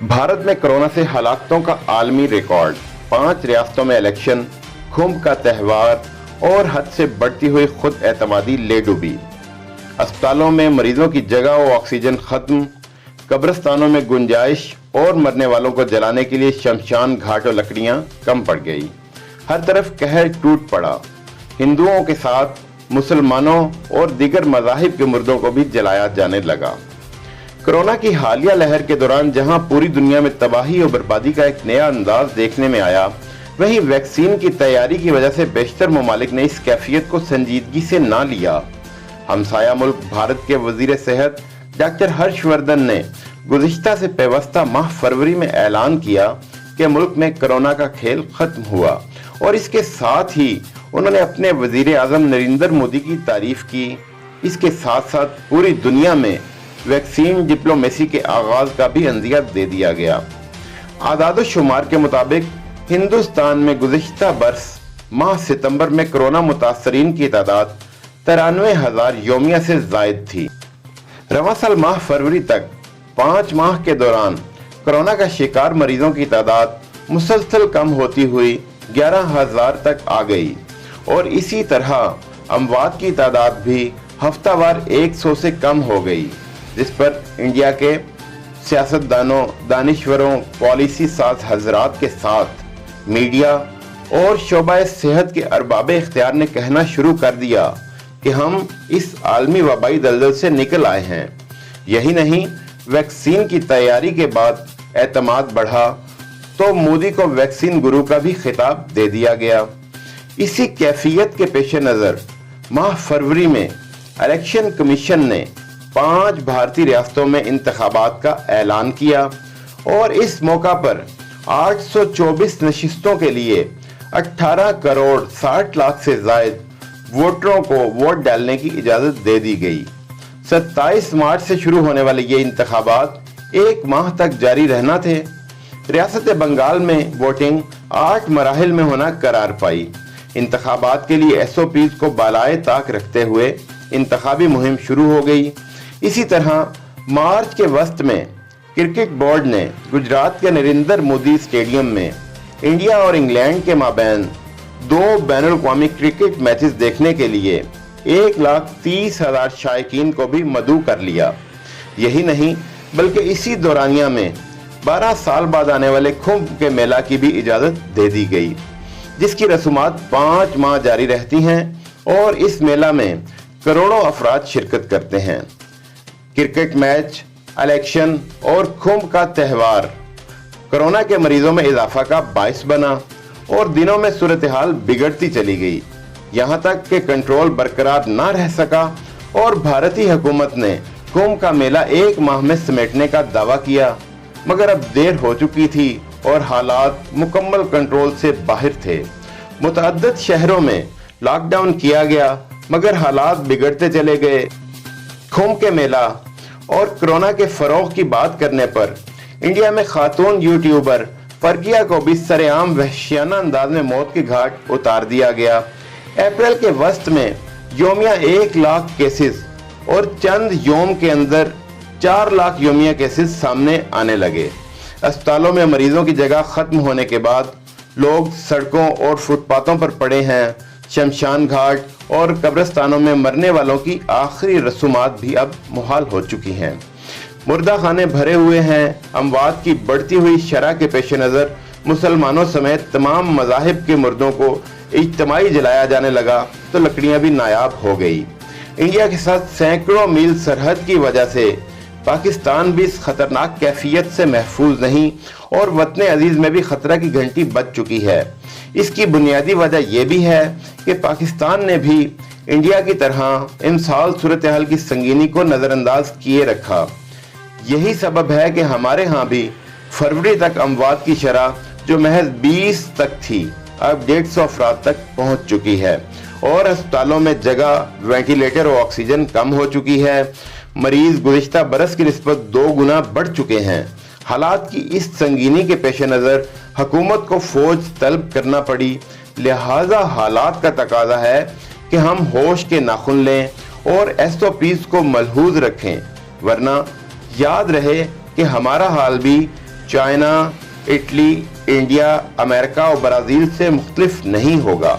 भारत में कोरोना से हलाकतों का आलमी रिकॉर्ड, 5 रियासतों में इलेक्शन, खुम्ब का त्यौहार और हद से बढ़ती हुई खुद एतमादी ले डूबी। अस्पतालों में मरीजों की जगह और ऑक्सीजन खत्म, कब्रिस्तानों में गुंजाइश और मरने वालों को जलाने के लिए शमशान घाट और लकड़ियां कम पड़ गई। हर तरफ कहर टूट पड़ा। हिंदुओं के साथ मुसलमानों और दीगर मज़ाहिब के मुर्दों को भी जलाया जाने लगा। कोरोना की हालिया लहर के दौरान जहां पूरी दुनिया में तबाही और बर्बादी का एक नया अंदाज देखने में आया, वहीं वैक्सीन की तैयारी की वजह से बेशतर ममालिक ने इस कैफियत को संजीदगी से ना लिया। हमसाया मुल्क भारत के वजीर सेहत डॉक्टर हर्षवर्धन ने गुज़िश्ता से पेवस्ता माह फरवरी में ऐलान किया कि मुल्क में कोरोना का खेल खत्म हुआ और इसके साथ ही उन्होंने अपने वजीर आज़म नरेंद्र मोदी की तारीफ की। इसके साथ साथ पूरी दुनिया में वैक्सीन डिप्लोमेसी के आगाज का भी अंदिया दे दिया गया। आदाद शुमार के मुताबिक हिंदुस्तान में गुज़िश्ता बरस माह सितंबर में कोरोना मुतासरीन की तादाद 93,000 योमिया से जायद थी। रवां साल माह फरवरी तक 5 माह के दौरान कोरोना का शिकार मरीजों की तादाद मुसलसल कम होती हुई 11,000 तक आ गई और इसी तरह अमवात की तादाद भी हफ्तावार 100 से कम हो गई, जिस पर इंडिया के सियासतदानों, दानिश्वरों, पॉलिसी साज हजरात के साथ मीडिया और शोबा सेहत के अरबाब इख्तियार ने कहना शुरू कर दिया कि हम इस आलमी वबाई दलदल से निकल आए हैं। यही नहीं, वैक्सीन की तैयारी के बाद एतमाद बढ़ा तो मोदी को वैक्सीन गुरु का भी खिताब दे दिया गया। इसी कैफियत के पेश नज़र माह फरवरी में इलेक्शन कमीशन ने 5 भारतीय रियासतों में इंतखाबात का ऐलान किया और इस मौका पर 824 नशिस्तों के लिए 18 करोड़ 60 लाख से जायद वोटरों को वोट डालने की इजाजत दे दी गई। 27 मार्च से शुरू होने वाले ये इंतखाबात 1 माह तक जारी रहना थे। रियासत बंगाल में वोटिंग 8 मराहिल में होना करार पाई। इंतखाबात के लिए SOPs को बालाए ताक रखते हुए इंतखाबी मुहिम शुरू हो गई। इसी तरह मार्च के वस्त में क्रिकेट बोर्ड ने गुजरात के नरेंद्र मोदी स्टेडियम में इंडिया और इंग्लैंड के माबैन 2 बैनुल-अक़वामी क्रिकेट मैचेस देखने के लिए 1,30,000 शायकीन को भी मदऊ कर लिया। यही नहीं, बल्कि इसी दौरानिया में 12 साल बाद आने वाले खुम्ब के मेला की भी इजाजत दे दी गई, जिसकी रसूमात 5 माह जारी रहती हैं और इस मेला में करोड़ों अफराद शिरकत करते हैं। क्रिकेट मैच, इलेक्शन और खुम्ब का त्यौहार कोरोना के मरीजों में इजाफा का बायस बना और दिनों में सूरत हाल बिगड़ती चली गई, यहाँ तक कि कंट्रोल बरकरार ना रह सका और भारतीय हुकूमत ने खुम्ब का मेला 1 माह में समेटने का दावा किया, मगर अब देर हो चुकी थी और हालात मुकम्मल कंट्रोल से बाहर थे। मुतअद्दिद शहरों में लॉकडाउन किया गया, मगर हालात बिगड़ते चले गए। खुम्ब के मेला और कोरोना के फरोग की बात करने पर इंडिया में खातून यूट्यूबर फरकिया को भी सरेआम वहशियाना अंदाज में मौत के घाट उतार दिया गया। अप्रैल के वस्त में योमिया 1 लाख केसेस और चंद योम के अंदर 4 लाख योमिया केसेस सामने आने लगे। अस्पतालों में मरीजों की जगह खत्म होने के बाद लोग सड़कों और फुटपाथों पर पड़े हैं। शमशान घाट और कब्रिस्तानों में मरने वालों की आखिरी रसूमात भी अब मुहाल हो चुकी हैं। मुर्दा खाने भरे हुए हैं। अमवात की बढ़ती हुई शरह के पेश नज़र मुसलमानों समेत तमाम मज़ाहिब के मुर्दों को इज्तिमाई जलाया जाने लगा तो लकड़ियां भी नायाब हो गई। इंडिया के साथ सैकड़ों मील सरहद की वजह से पाकिस्तान भी इस खतरनाक कैफियत से महफूज नहीं और वतन अजीज में भी खतरा की घंटी बज चुकी है। इसकी बुनियादी वजह यह भी है कि पाकिस्तान ने भी इंडिया की तरह इमसाल सूरत हाल की संगीनी को नज़रअंदाज किए रखा। यही सबब है कि हमारे यहाँ भी फरवरी तक अमवात की शरह जो महज 20 तक थी, अब 150 अफराद तक पहुँच चुकी है और अस्पतालों में जगह, वेंटिलेटर और ऑक्सीजन कम हो चुकी है। मरीज गुज़िश्ता बरस की निस्बत 2 गुना बढ़ चुके हैं। हालात की इस संगीनी के पेश नज़र हुकूमत को फौज तलब करना पड़ी। लिहाजा हालात का तकाजा है कि हम होश के नाखुन लें और SOPs को मलहूज रखें, वरना याद रहे कि हमारा हाल भी چائنا، اٹلی، انڈیا، امریکہ اور برازیل سے مختلف نہیں ہوگا۔